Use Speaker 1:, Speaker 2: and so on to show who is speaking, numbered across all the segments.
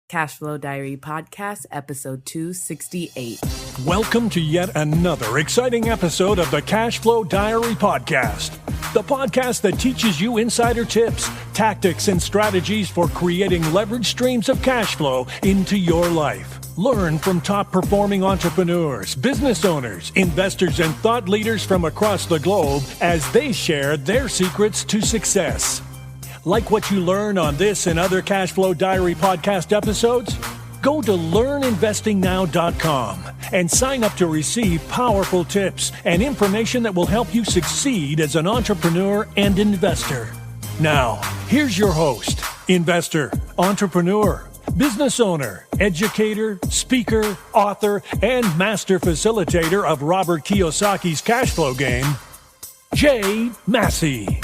Speaker 1: Cashflow Diary Podcast, episode 268.
Speaker 2: Welcome to yet another exciting episode of the Cashflow Diary Podcast, the podcast that teaches you insider tips, tactics, and strategies for creating leverage streams of cash flow into your life. Learn from top-performing entrepreneurs, business owners, investors, and thought leaders from across the globe as they share their secrets to success. Like what you learn on this and other Cashflow Diary podcast episodes? Go to learninvestingnow.com and sign up to receive powerful tips and information that will help you succeed as an entrepreneur and investor. Now, here's your host, investor, entrepreneur, business owner, educator, speaker, author, and master facilitator of Robert Kiyosaki's cash flow game, Jay Massey.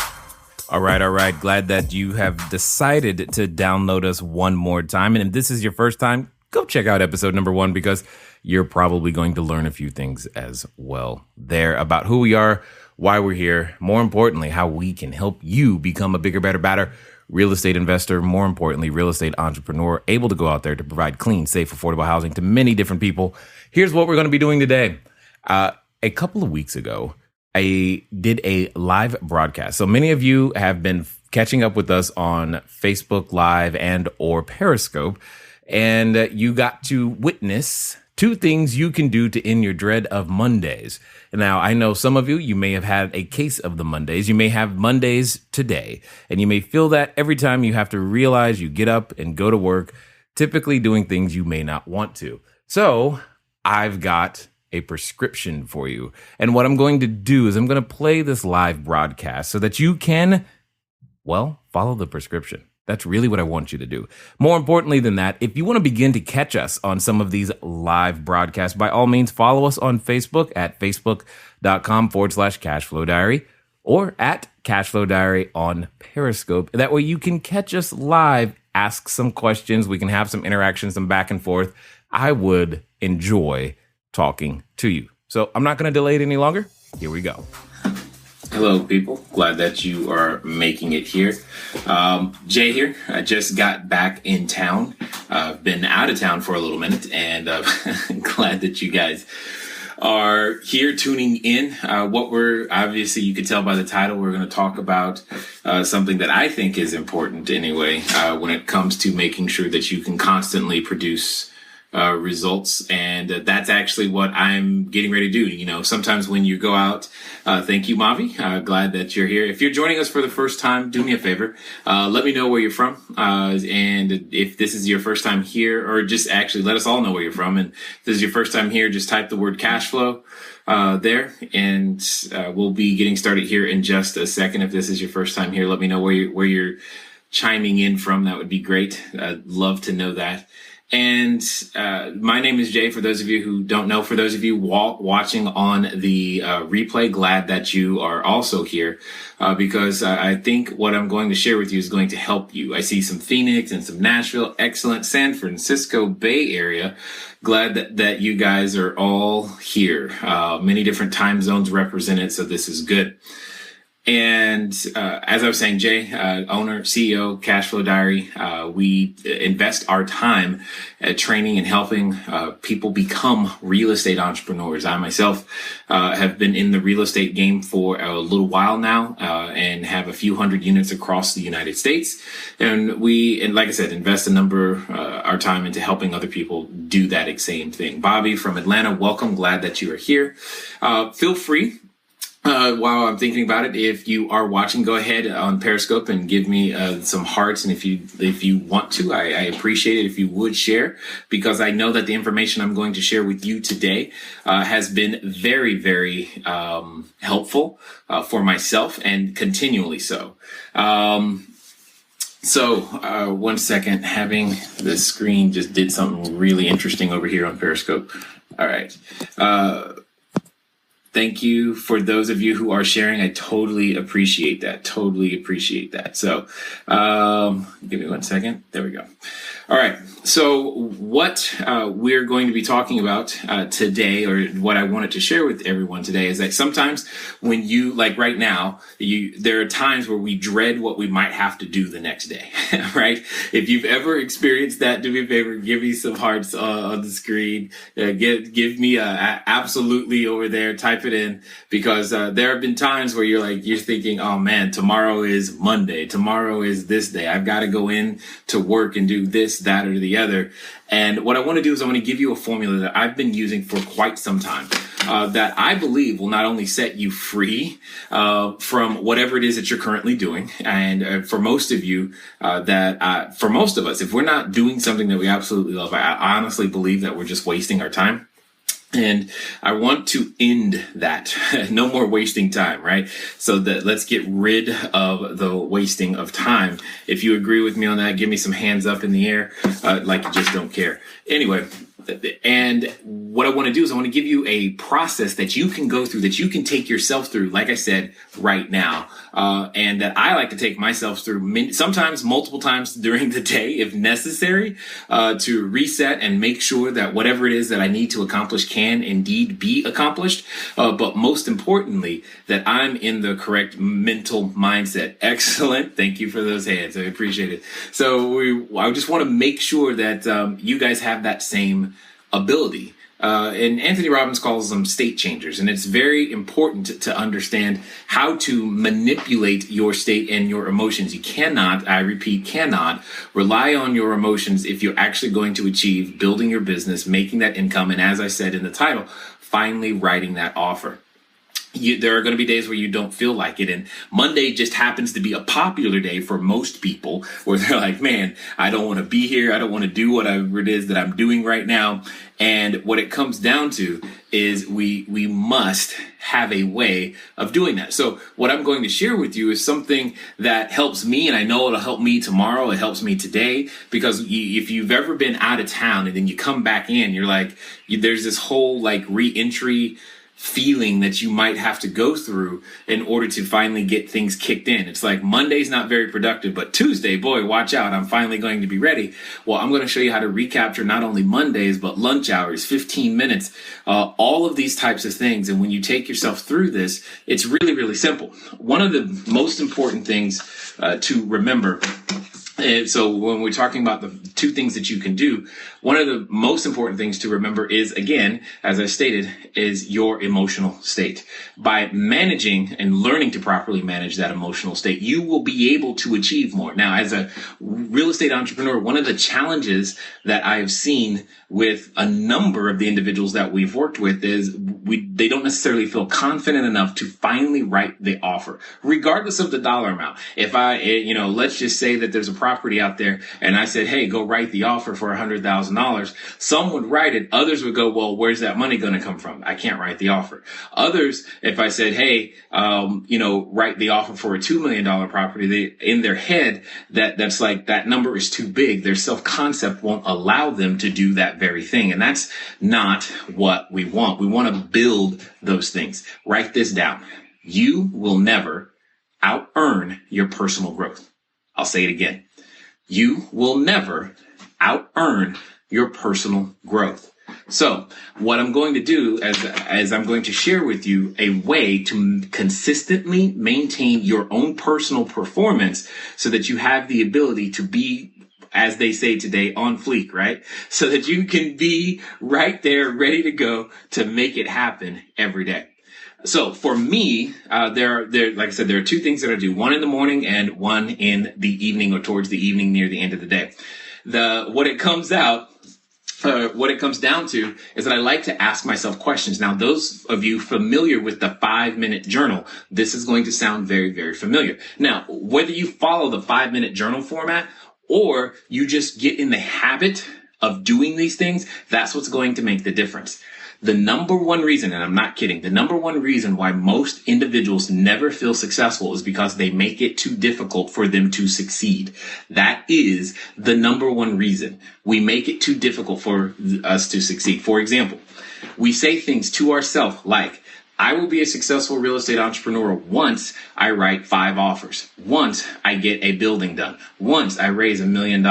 Speaker 3: All right. Glad that you have decided to download us one more time. And if this is your first time, go check out episode number 1 because you're probably going to learn a few things as well there about who we are, why we're here, more importantly, how we can help you become a bigger, better, badder real estate investor, more importantly, real estate entrepreneur, able to go out there to provide clean, safe, affordable housing to many different people. Here's what we're going to be doing today. A couple of weeks ago, I did a live broadcast. So many of you have been catching up with us on Facebook Live and or Periscope, and you got to witness 2 things you can do to end your dread of Mondays. Now, I know some of you may have had a case of the Mondays. You may have Mondays today, and you may feel that every time you have to realize you get up and go to work, typically doing things you may not want to. So I've got a prescription for you. And what I'm going to do is I'm going to play this live broadcast so that you can, follow the prescription. That's really what I want you to do. More importantly than that, if you want to begin to catch us on some of these live broadcasts, by all means, follow us on Facebook at facebook.com/Cashflow Diary or at Cashflow Diary on Periscope. That way you can catch us live, ask some questions. We can have some interaction, some back and forth. I would enjoy talking to you. So I'm not going to delay it any longer. Here we go. Hello, people. Glad that you are making it here. Jay here. I just got back in town. I've been out of town for a little minute, and glad that you guys are here tuning in. What we're obviously, you can tell by the title, we're going to talk about something that I think is important anyway, when it comes to making sure that you can constantly produce results. And that's actually what I'm getting ready to do. You know, sometimes when you go out, thank you, Mavi. Glad that you're here. If you're joining us for the first time, do me a favor. Let me know where you're from. And if this is your first time here, or just actually let us all know where you're from. And if this is your first time here, just type the word cash flow there, and we'll be getting started here in just a second. If this is your first time here, let me know where you're chiming in from. That would be great. I'd love to know that. And my name is Jay, for those of you who don't know. For those of you watching on the replay, glad that you are also here, because I think what I'm going to share with you is going to help you. I see some Phoenix and some Nashville, excellent, San Francisco Bay Area. Glad that you guys are all here. Many different time zones represented, so this is good. And as I was saying, Jay, owner, CEO, Cashflow Diary, we invest our time at training and helping people become real estate entrepreneurs. I myself have been in the real estate game for a little while now, and have a few hundred units across the United States. And like I said, invest our time into helping other people do that same thing. Bobby from Atlanta, welcome. Glad that you are here. Feel free. While I'm thinking about it, if you are watching, go ahead on Periscope and give me some hearts. And if you want to, I appreciate it if you would share, because I know that the information I'm going to share with you today has been very, very helpful for myself, and continually so. One second, having the screen just did something really interesting over here on Periscope. All right. Thank you for those of you who are sharing. I totally appreciate that. So, give me one second. There we go. All right. So what we're going to be talking about today, or what I wanted to share with everyone today, is that sometimes when you, like right now, there are times where we dread what we might have to do the next day, right? If you've ever experienced that, do me a favor, give me some hearts on the screen. Give me a absolutely over there. Type it in, because there have been times where you're thinking, oh man, tomorrow is Monday. Tomorrow is this day. I've got to go in to work and do this, that, or the other. And what I want to do is I want to give you a formula that I've been using for quite some time, that I believe will not only set you free from whatever it is that you're currently doing. And for most of you, for most of us, if we're not doing something that we absolutely love, I honestly believe that we're just wasting our time. And I want to end that. No more wasting time, right? So let's get rid of the wasting of time. If you agree with me on that, give me some hands up in the air, like you just don't care. Anyway, and what I want to do is I want to give you a process that you can go through, that you can take yourself through, like I said, right now. And that I like to take myself through sometimes multiple times during the day, if necessary, to reset and make sure that whatever it is that I need to accomplish can indeed be accomplished. But most importantly, that I'm in the correct mental mindset. Excellent. Thank you for those hands. I appreciate it. So I just want to make sure that you guys have that same ability. And Anthony Robbins calls them state changers. And it's very important to understand how to manipulate your state and your emotions. You cannot, I repeat, cannot rely on your emotions if you're actually going to achieve building your business, making that income, and as I said in the title, finally writing that offer. There are going to be days where you don't feel like it. And Monday just happens to be a popular day for most people, where they're like, man, I don't want to be here. I don't want to do whatever it is that I'm doing right now. And what it comes down to is we must have a way of doing that. So what I'm going to share with you is something that helps me, and I know it'll help me tomorrow. It helps me today, because if you've ever been out of town and then you come back in, you're like, there's this whole like re-entry feeling that you might have to go through in order to finally get things kicked in. It's like Monday's not very productive, but Tuesday, boy, watch out, I'm finally going to be ready. Well, I'm going to show you how to recapture not only Mondays, but lunch hours, 15 minutes, all of these types of things. And when you take yourself through this, it's really, really simple. One of the most important things to remember, so when we're talking about the two things that you can do, one of the most important things to remember is, again, as I stated, is your emotional state. By managing and learning to properly manage that emotional state, you will be able to achieve more. Now, as a real estate entrepreneur, one of the challenges that I have seen with a number of the individuals that we've worked with is they don't necessarily feel confident enough to finally write the offer, regardless of the dollar amount. If let's just say that there's a property out there and I said, hey, go write the offer for $100,000. Some would write it. Others would go, well, where's that money going to come from? I can't write the offer. Others, if I said, hey, write the offer for a $2 million property, in their head, that's like, that number is too big. Their self-concept won't allow them to do that very thing. And that's not what we want. We want to build those things. Write this down. You will never out-earn your personal growth. I'll say it again. You will never out-earn your personal growth. So what I'm going to do as I'm going to share with you a way to consistently maintain your own personal performance so that you have the ability to be, as they say today, on fleek, right? So that you can be right there, ready to go to make it happen every day. So for me, there, like I said, there are two things that I do, one in the morning and one in the evening, or towards the evening near the end of the day. What it comes down to is that I like to ask myself questions. Now, those of you familiar with the 5-minute journal, this is going to sound very, very familiar. Now, whether you follow the 5-minute journal format or you just get in the habit of doing these things, that's what's going to make the difference. The number one reason, and I'm not kidding, the number one reason why most individuals never feel successful is because they make it too difficult for them to succeed. That is the number one reason. We make it too difficult for us to succeed. For example, we say things to ourselves like, I will be a successful real estate entrepreneur once I write 5 offers, once I get a building done, once I raise $1 million,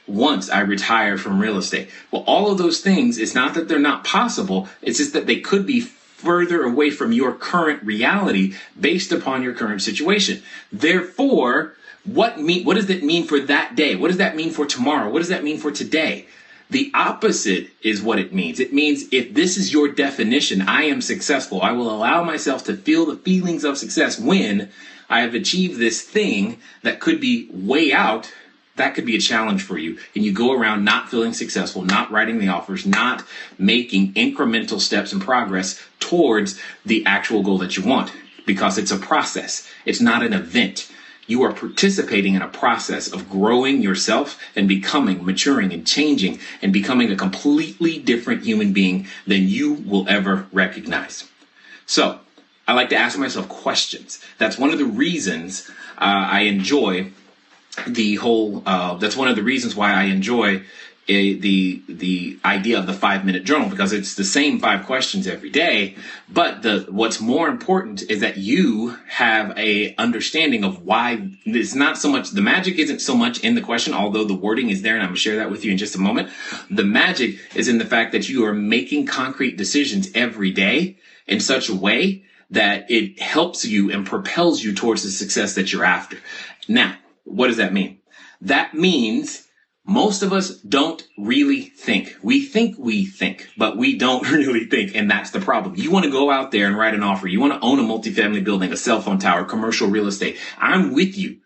Speaker 3: once I retire from real estate. Well, all of those things, it's not that they're not possible. It's just that they could be further away from your current reality based upon your current situation. Therefore, what does that mean for that day? What does that mean for tomorrow? What does that mean for today? The opposite is what it means. It means if this is your definition, I am successful. I will allow myself to feel the feelings of success when I have achieved this thing that could be way out. That could be a challenge for you. And you go around not feeling successful, not writing the offers, not making incremental steps and progress towards the actual goal that you want, because it's a process. It's not an event. You are participating in a process of growing yourself and becoming, maturing and changing and becoming a completely different human being than you will ever recognize. So I like to ask myself questions. That's one of the reasons I enjoy that's one of the reasons why I enjoy the idea of the 5-minute journal, because it's the same 5 questions every day. But what's more important is that you have a understanding of why it's not so much, the magic isn't so much in the question, although the wording is there, and I'm going to share that with you in just a moment. The magic is in the fact that you are making concrete decisions every day in such a way that it helps you and propels you towards the success that you're after. Now, what does that mean? That means most of us don't really think. We think, but we don't really think. And that's the problem. You want to go out there and write an offer. You want to own a multifamily building, a cell phone tower, commercial real estate. I'm with you.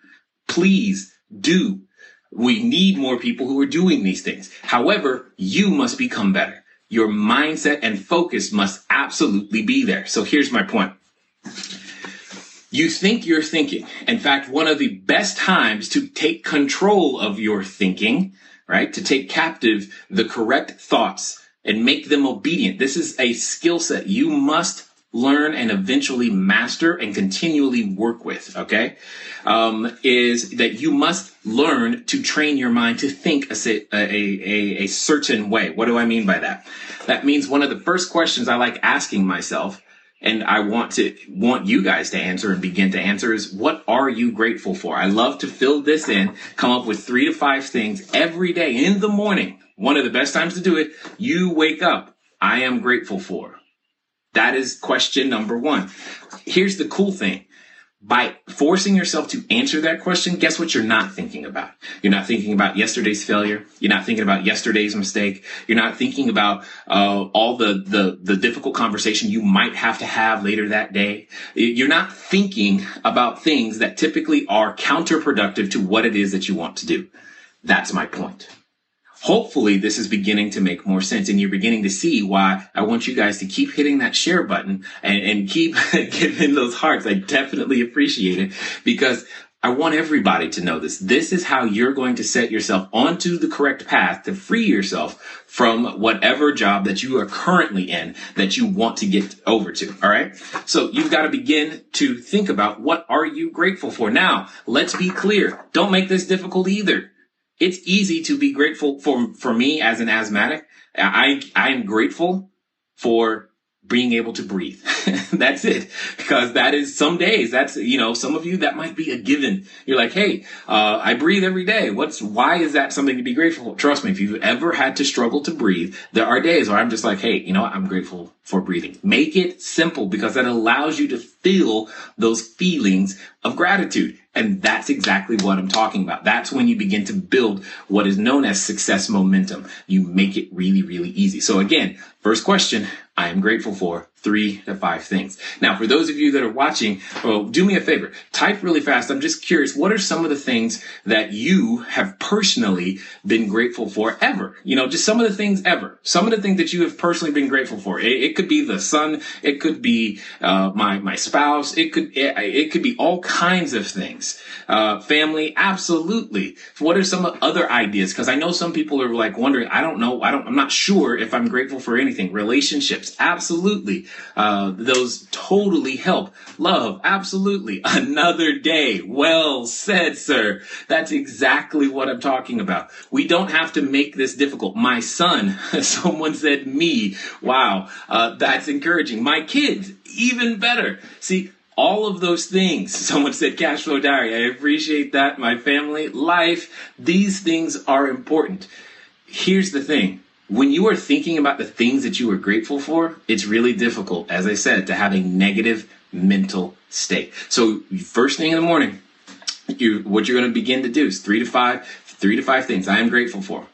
Speaker 3: Please do. We need more people who are doing these things. However, you must become better. Your mindset and focus must absolutely be there. So here's my point. You think you're thinking. In fact, one of the best times to take control of your thinking, right, to take captive the correct thoughts and make them obedient. This is a skill set you must learn and eventually master and continually work with, okay, is that you must learn to train your mind to think a certain way. What do I mean by that? That means one of the first questions I like asking myself, and I want you guys to answer and begin to answer, is what are you grateful for? I love to fill this in, come up with 3 to 5 things every day in the morning. One of the best times to do it, you wake up, I am grateful for. That is question number 1. Here's the cool thing. By forcing yourself to answer that question, guess what you're not thinking about? You're not thinking about yesterday's failure. You're not thinking about yesterday's mistake. You're not thinking about all the difficult conversation you might have to have later that day. You're not thinking about things that typically are counterproductive to what it is that you want to do. That's my point. Hopefully this is beginning to make more sense, and you're beginning to see why I want you guys to keep hitting that share button and keep giving those hearts. I definitely appreciate it, because I want everybody to know this. This is how you're going to set yourself onto the correct path to free yourself from whatever job that you are currently in that you want to get over to. All right. So you've got to begin to think about, what are you grateful for? Now, let's be clear. Don't make this difficult either. It's easy to be grateful for me as an asthmatic. I am grateful for being able to breathe. That's it. Because that is some days, that's, some of you, that might be a given. You're like, hey, I breathe every day. Why is that something to be grateful for? Trust me, if you've ever had to struggle to breathe, there are days where I'm just like, hey, I'm grateful for breathing. Make it simple, because that allows you to feel those feelings of gratitude. And that's exactly what I'm talking about. That's when you begin to build what is known as success momentum. You make it really, really easy. So again, first question, I am grateful for 3 to 5 things. Now, for those of you that are watching, do me a favor, type really fast. I'm just curious, what are some of the things that you have personally been grateful for ever? Just some of the things ever. Some of the things that you have personally been grateful for. It could be the sun. It could be my spouse. It could be all kinds of things. Family, absolutely. What are some other ideas? Because I know some people are like wondering, I'm not sure if I'm grateful for anything. Relationships, absolutely. Those totally help. Love, absolutely. Another day. Well said, sir. That's exactly what I'm talking about. We don't have to make this difficult. My son, someone said me. Wow, that's encouraging. My kids, even better. See, all of those things. Someone said Cashflow Diary. I appreciate that. My family, life, these things are important. Here's the thing. When you are thinking about the things that you are grateful for, it's really difficult, as I said, to have a negative mental state. So first thing in the morning, what you're going to begin to do is three to five things I am grateful for.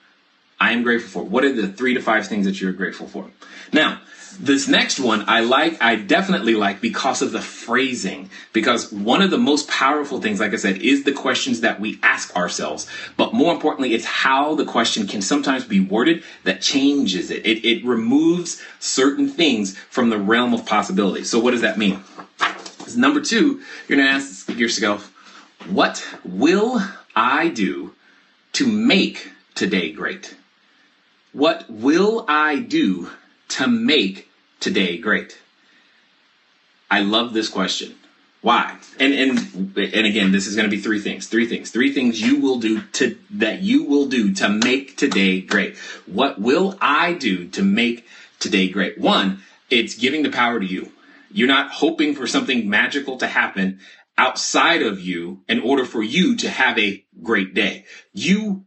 Speaker 3: I am grateful for. What are the 3 to 5 things that you're grateful for? Now, this next one I definitely like because of the phrasing. Because one of the most powerful things, like I said, is the questions that we ask ourselves. But more importantly, it's how the question can sometimes be worded that changes it. It removes certain things from the realm of possibility. So what does that mean? Number 2, you're going to ask yourself, what will I do to make today great? What will I do to make today great? I love this question. Why? And again, this is going to be 3 things. 3 things you will do to make today great. What will I do to make today great? 1, it's giving the power to you. You're not hoping for something magical to happen outside of you in order for you to have a great day. You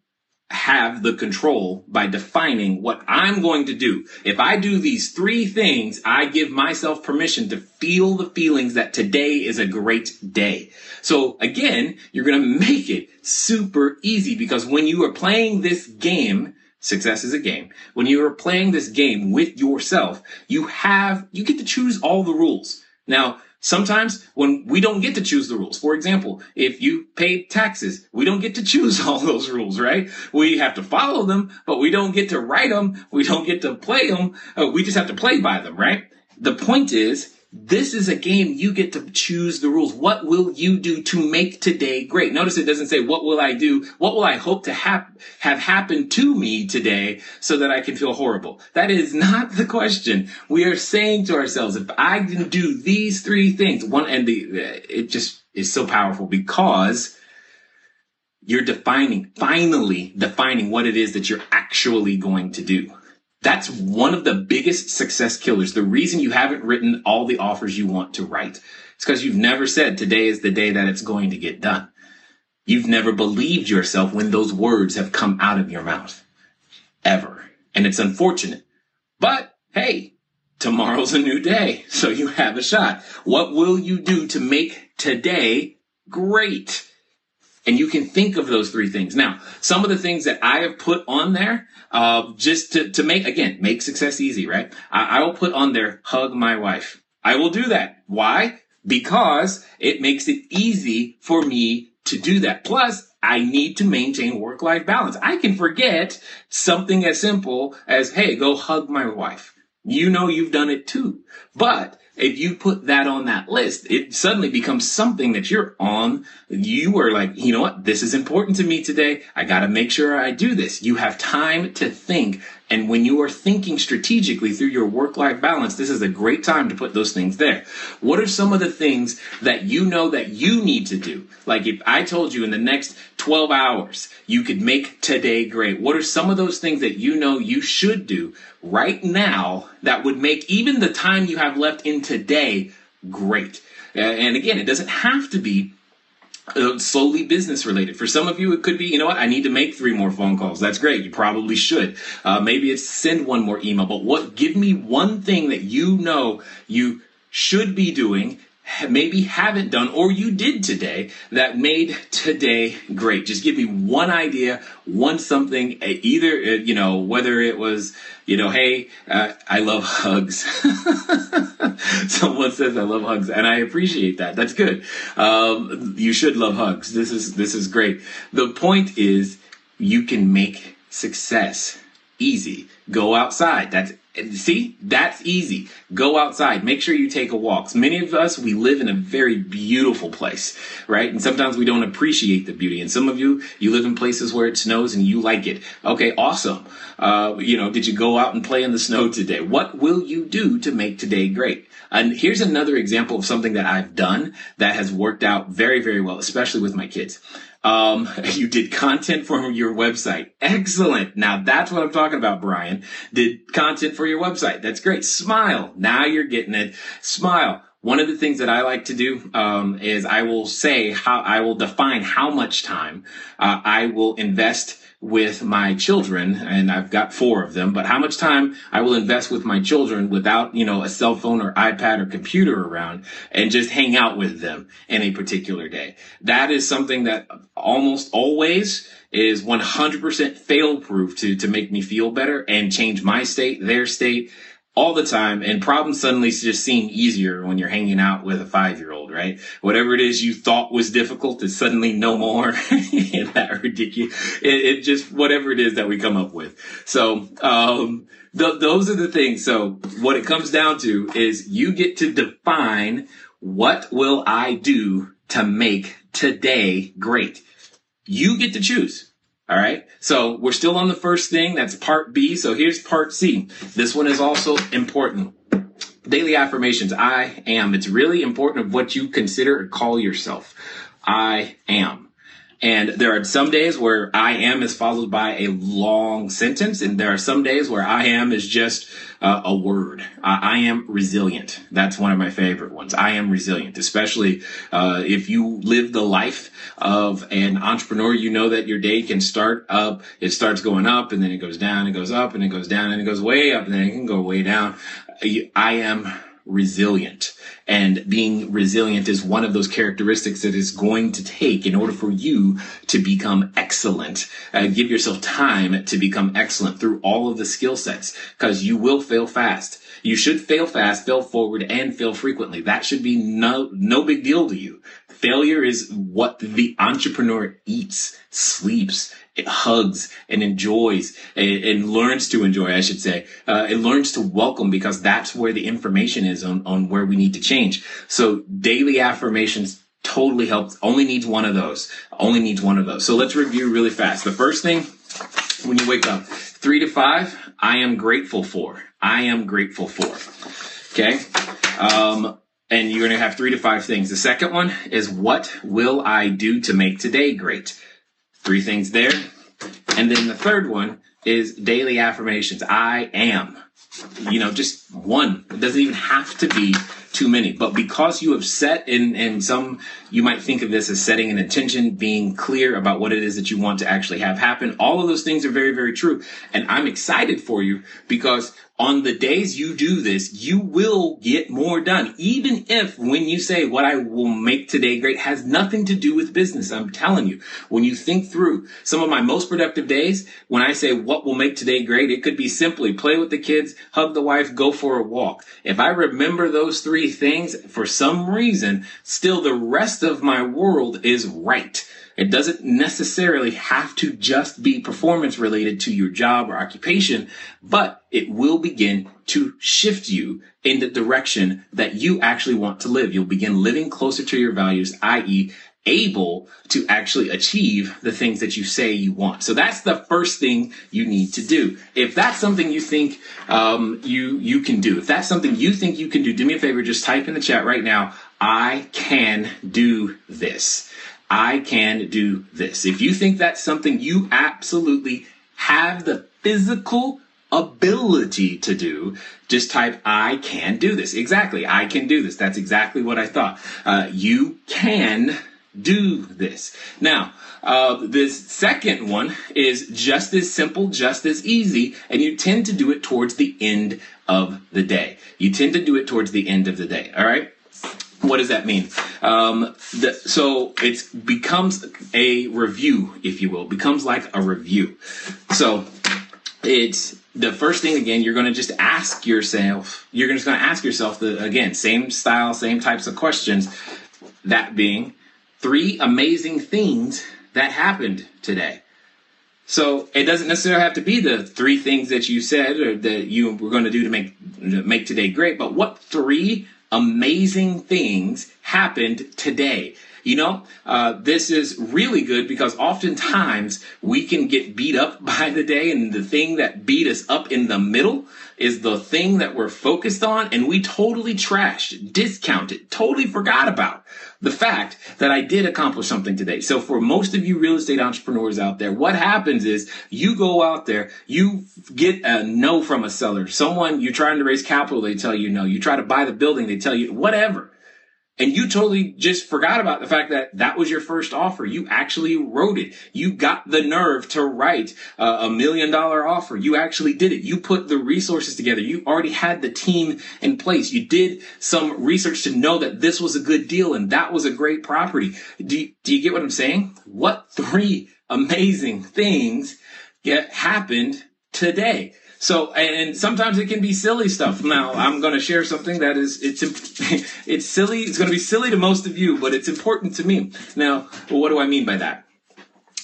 Speaker 3: have the control by defining what I'm going to do. If I do these 3 things, I give myself permission to feel the feelings that today is a great day. So again, you're going to make it super easy because when you are playing this game, success is a game. When you are playing this game with yourself, you get to choose all the rules. Now, sometimes when we don't get to choose the rules, for example, if you pay taxes, we don't get to choose all those rules, right? We have to follow them, but we don't get to write them. We don't get to play them. We just have to play by them, right? The point is, this is a game you get to choose the rules. What will you do to make today great? Notice it doesn't say, what will I do? What will I hope to have happen to me today so that I can feel horrible? That is not the question. We are saying to ourselves, if I can do these 3 things, it just is so powerful because you're finally defining what it is that you're actually going to do. That's one of the biggest success killers. The reason you haven't written all the offers you want to write is because you've never said today is the day that it's going to get done. You've never believed yourself when those words have come out of your mouth. Ever. And it's unfortunate. But hey, tomorrow's a new day, so you have a shot. What will you do to make today great? And you can think of those 3 things. Now, some of the things that I have put on there, just to make success easy, right? I will put on there, hug my wife. I will do that. Why? Because it makes it easy for me to do that. Plus, I need to maintain work-life balance. I can forget something as simple as, hey, go hug my wife. You know you've done it too. But if you put that on that list, it suddenly becomes something that you're on. You are like, you know what? This is important to me today. I got to make sure I do this. You have time to think. And when you are thinking strategically through your work-life balance, this is a great time to put those things there. What are some of the things that you know that you need to do? Like if I told you in the next 12 hours, you could make today great. What are some of those things that you know you should do right now that would make even the time you have left in today great? And again, it doesn't have to be solely business related. For some of you, it could be, you know what, I need to make 3 more phone calls. That's great. You probably should. Maybe it's send 1 more email. But give me one thing that you know you should be doing, maybe haven't done, or you did today that made today great. Just give me one idea, one something, either, whether it was, hey, I love hugs. Someone says I love hugs, and I appreciate that. That's good. You should love hugs. This is great. The point is you can make success easy. Go outside. See, that's easy. Go outside. Make sure you take a walk. Many of us, we live in a very beautiful place, right? And sometimes we don't appreciate the beauty. And some of you, you live in places where it snows and you like it. Okay, awesome. Did you go out and play in the snow today? What will you do to make today great? And here's another example of something that I've done that has worked out very, very well, especially with my kids. You did content for your website. Excellent. Now that's what I'm talking about, Brian. Did content for your website. That's great. Smile. Now you're getting it. Smile. One of the things that I like to do, is I will define how much time, I will invest with my children, and I've got 4 of them, but how much time I will invest with my children without, a cell phone or iPad or computer around, and just hang out with them in a particular day. That is something that almost always is 100% fail proof to make me feel better and change my state, their state, all the time. And problems suddenly just seem easier when you're hanging out with a 5-year-old, right? Whatever it is you thought was difficult is suddenly no more. That ridiculous. It just, whatever it is that we come up with. So, those are the things. So what it comes down to is you get to define, what will I do to make today great? You get to choose. All right. So we're still on the first thing. That's part B. So here's part C. This one is also important. Daily affirmations. I am. It's really important of what you consider or call yourself. I am. And there are some days where I am is followed by a long sentence. And there are some days where I am is just a word. I am resilient. That's one of my favorite ones. I am resilient, especially if you live the life of an entrepreneur. You know that your day can start up. It starts going up and then it goes down. It goes up and it goes down and it goes way up and then it can go way down. I am resilient. And being resilient is one of those characteristics that is going to take in order for you to become excellent. Give yourself time to become excellent through all of the skill sets, because you will fail fast. You should fail fast, fail forward, and fail frequently. That should be no big deal to you. Failure is what the entrepreneur eats, sleeps, it hugs, and enjoys, and learns to enjoy, I should say. It learns to welcome, because that's where the information is on where we need to change. So daily affirmations totally helps. Only needs one of those. Only needs one of those. So let's review really fast. The first thing, when you wake up, 3 to 5, I am grateful for. I am grateful for. Okay. And you're going to have 3 to 5 things. The second one is, what will I do to make today great? 3 things there. And then the third one is daily affirmations. I am. Just one. It doesn't even have to be too many. But because you have set in some, you might think of this as setting an intention, being clear about what it is that you want to actually have happen. All of those things are very, very true. And I'm excited for you, because on the days you do this, you will get more done. Even if when you say what I will make today great has nothing to do with business. I'm telling you, when you think through some of my most productive days, when I say what will make today great, it could be simply play with the kids, hug the wife, go for a walk. If I remember those 3 things, for some reason, still the rest of my world is right. It doesn't necessarily have to just be performance related to your job or occupation, but it will begin to shift you in the direction that you actually want to live. You'll begin living closer to your values, i.e., able to actually achieve the things that you say you want. So that's the first thing you need to do. If that's something you think you can do, if that's something you think you can do me a favor, just type in the chat right now, I can do this. I can do this. If you think that's something you absolutely have the physical ability to do, just type, I can do this. Exactly. I can do this. That's exactly what I thought. You can do this. Now, this second one is just as simple, just as easy, and you tend to do it towards the end of the day. You tend to do it towards the end of the day. All right. What does that mean? So it becomes a review, if you will. It becomes like a review. So it's the first thing, again, you're going to just ask yourself, again, same style, same types of questions. That being 3 amazing things that happened today. So it doesn't necessarily have to be the 3 things that you said or that you were going to do to make today great, but what 3 amazing things happened today? This is really good because oftentimes we can get beat up by the day, and the thing that beat us up in the middle is the thing that we're focused on, and we totally trashed, discounted, totally forgot about the fact that I did accomplish something today. So for most of you real estate entrepreneurs out there, what happens is you go out there, you get a no from a seller. Someone, you're trying to raise capital, they tell you no. You try to buy the building, they tell you whatever. And you totally just forgot about the fact that that was your first offer. You actually wrote it. You got the nerve to write a $1 million offer. You actually did it. You put the resources together. You already had the team in place. You did some research to know that this was a good deal and that was a great property. Do you get what I'm saying? What 3 amazing things happened today? So, and sometimes it can be silly stuff. Now, I'm going to share something that it's silly. It's going to be silly to most of you, but it's important to me. Now, what do I mean by that?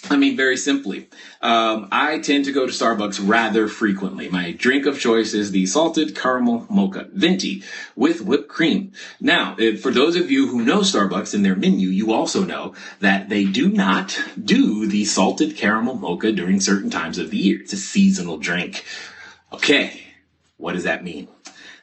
Speaker 3: I mean, very simply, I tend to go to Starbucks rather frequently. My drink of choice is the salted caramel mocha venti with whipped cream. Now, for those of you who know Starbucks and their menu, you also know that they do not do the salted caramel mocha during certain times of the year. It's a seasonal drink. Okay, what does that mean?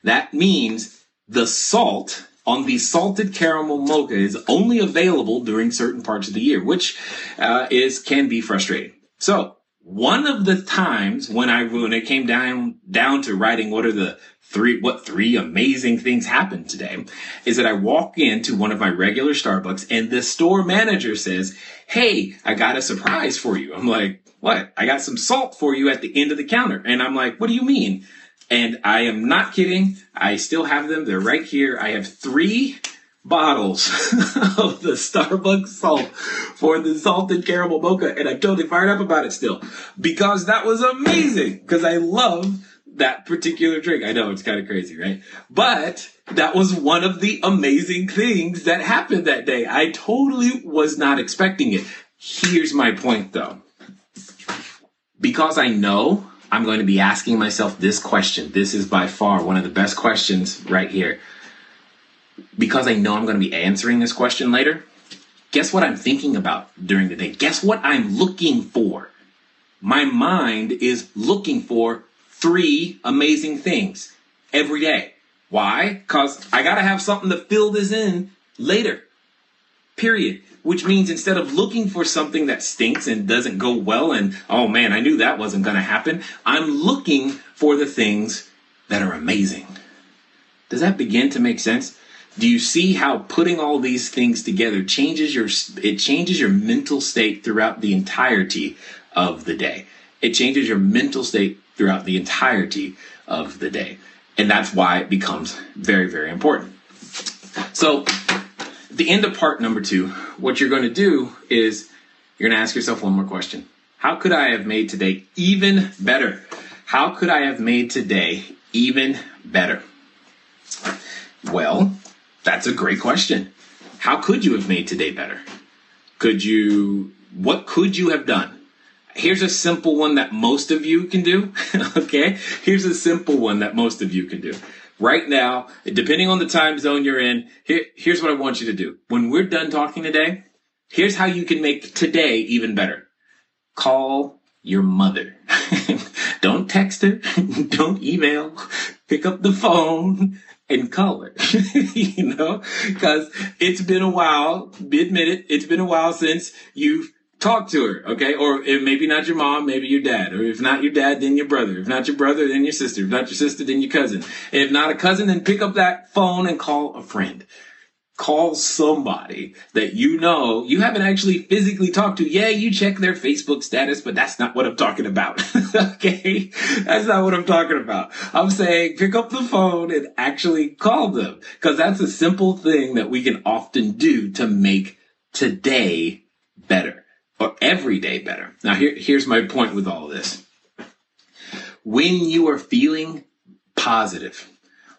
Speaker 3: That means the salt on the salted caramel mocha is only available during certain parts of the year, which can be frustrating. So one of the times when it came down to writing what 3 amazing things happened today is that I walk into one of my regular Starbucks and the store manager says, "Hey, I got a surprise for you." I'm like, "What?" "I got some salt for you at the end of the counter." And I'm like, "What do you mean?" And I am not kidding. I still have them. They're right here. I have 3 bottles of the Starbucks salt for the salted caramel mocha. And I'm totally fired up about it still because that was amazing because I love that particular drink. I know it's kind of crazy, right? But that was one of the amazing things that happened that day. I totally was not expecting it. Here's my point though. Because I know I'm going to be asking myself this question. This is by far one of the best questions right here. Because I know I'm going to be answering this question later. Guess what I'm thinking about during the day? Guess what I'm looking for? My mind is looking for 3 amazing things every day. Why? Because I got to have something to fill this in later. Period. Which means instead of looking for something that stinks and doesn't go well and, oh man, I knew that wasn't going to happen, I'm looking for the things that are amazing. Does that begin to make sense? Do you see how putting all these things together changes your mental state throughout the entirety of the day? It changes your mental state throughout the entirety of the day. And that's why it becomes very, very important. So at the end of part number 2, what you're going to do is you're going to ask yourself one more question. How could I have made today even better? How could I have made today even better? Well, that's a great question. How could you have made today better? What could you have done? Here's a simple one that most of you can do. Okay? Here's a simple one that most of you can do. Right now, depending on the time zone you're in, here's what I want you to do. When we're done talking today, here's how you can make today even better. Call your mother. Don't text her. Don't email. Pick up the phone and call her. Because it's been a while. Admit it. It's been a while since you've talked to her, okay? Or if maybe not your mom, maybe your dad. Or if not your dad, then your brother. If not your brother, then your sister. If not your sister, then your cousin. If not a cousin, then pick up that phone and call a friend. Call somebody that you know you haven't actually physically talked to. Yeah, you check their Facebook status, but that's not what I'm talking about. Okay? That's not what I'm talking about. I'm saying pick up the phone and actually call them, because that's a simple thing that we can often do to make today better, or every day better. Now, here's my point with all of this. When you are feeling positive,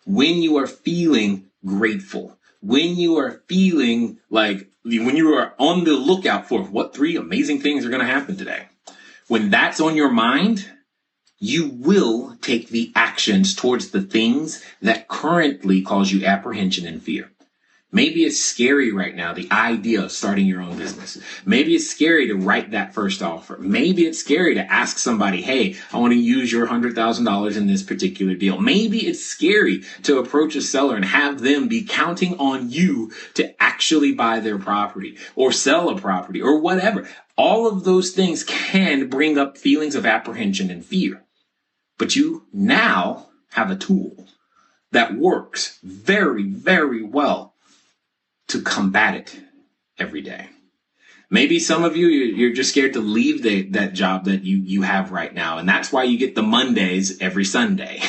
Speaker 3: when you are feeling grateful, when you are feeling like, when you are on the lookout for what 3 amazing things are going to happen today,
Speaker 4: When that's on your mind, you will take the actions towards the things that currently cause you apprehension and fear. Maybe it's scary right now, the idea of starting your own business. Maybe it's scary to write that first offer. Maybe it's scary to ask somebody, hey, I want to use your $100,000 in this particular deal. Maybe it's scary to approach a seller and have them be counting on you to actually buy their property or sell a property or whatever. All of those things can bring up feelings of apprehension and fear. But you now have a tool that works very, very well to combat it every day. Maybe some of you're just scared to leave that job that you have right now. And that's why you get the Mondays every Sunday,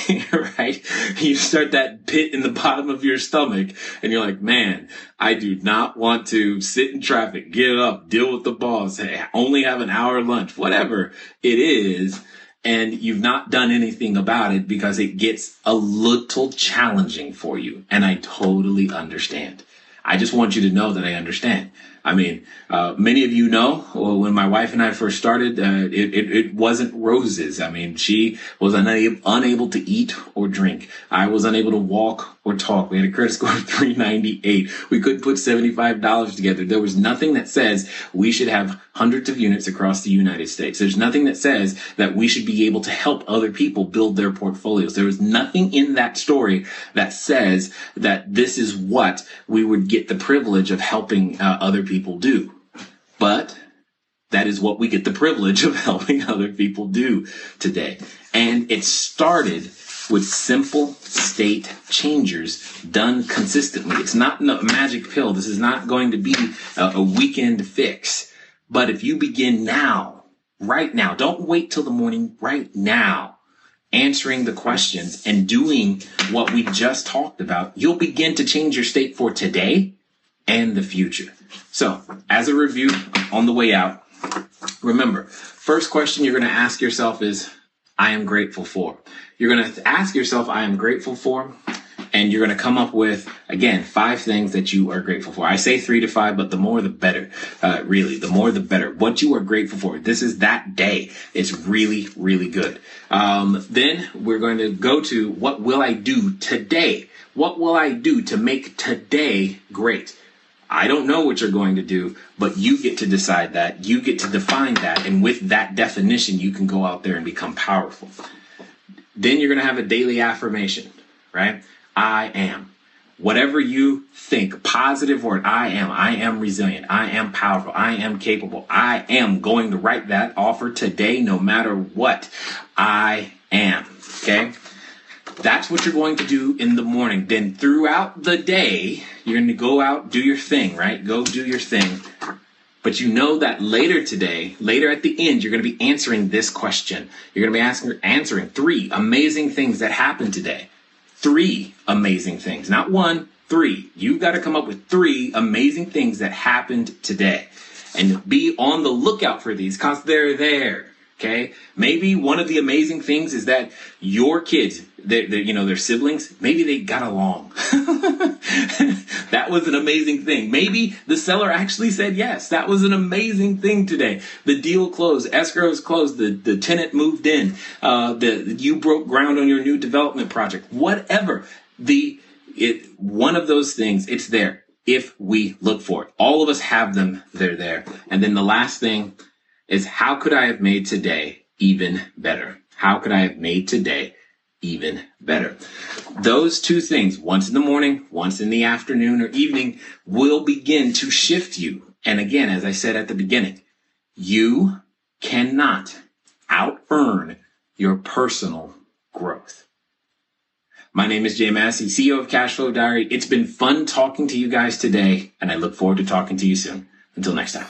Speaker 4: right? You start that pit in the bottom of your stomach and you're like, man, I do not want to sit in traffic, get up, deal with the boss. Hey, I only have an hour lunch, whatever it is. And you've not done anything about it because it gets a little challenging for you. And I totally understand. I just want you to know that I understand. I mean, many of you know, well, when my wife and I first started, it wasn't roses. I mean, she was unable to eat or drink. I was unable to walk or talk. We had a credit score of 398. We couldn't put $75 together. There was nothing that says we should have hundreds of units across the United States. There's nothing that says that we should be able to help other people build their portfolios. There was nothing in that story that says that this is what we would get the privilege of helping other people do. But that is what we get the privilege of helping other people do today. And it started with simple state changers done consistently. It's not a magic pill. This is not going to be a weekend fix. But if you begin now, right now, don't wait till the morning, right now, answering the questions and doing what we just talked about, you'll begin to change your state for today and the future. So, as a review on the way out, remember, first question you're going to ask yourself is, I am grateful for. You're going to ask yourself, I am grateful for, and you're going to come up with, again, 5 things that you are grateful for. I say 3 to 5, but the more the better. Really, the more the better. What you are grateful for. This is that day. It's really, really good. Then we're going to go to, what will I do today? What will I do to make today great? I don't know what you're going to do, but you get to decide that. You get to define that. And with that definition, you can go out there and become powerful. Then you're going to have a daily affirmation, right? I am. Whatever you think, positive word, I am resilient. I am powerful. I am capable. I am going to write that offer today, no matter what. I am. Okay. That's what you're going to do in the morning. Then throughout the day, you're going to go out, do your thing, right? Go do your thing. But you know that later today, later at the end, you're going to be answering this question. You're going to be answering 3 amazing things that happened today. 3 amazing things, not 1, 3. You've got to come up with 3 amazing things that happened today. And be on the lookout for these because they're there. Okay. Maybe one of the amazing things is that your kids, their siblings, maybe they got along. That was an amazing thing. Maybe the seller actually said yes. That was an amazing thing today. The deal closed, escrow is closed, the tenant moved in, you broke ground on your new development project. Whatever one of those things, it's there if we look for it. All of us have them. They're there. And then the last thing is, how could I have made today even better? How could I have made today even better? Those 2 things, once in the morning, once in the afternoon or evening, will begin to shift you. And again, as I said at the beginning, you cannot out-earn your personal growth. My name is Jay Massey, CEO of Cashflow Diary. It's been fun talking to you guys today, and I look forward to talking to you soon. Until next time.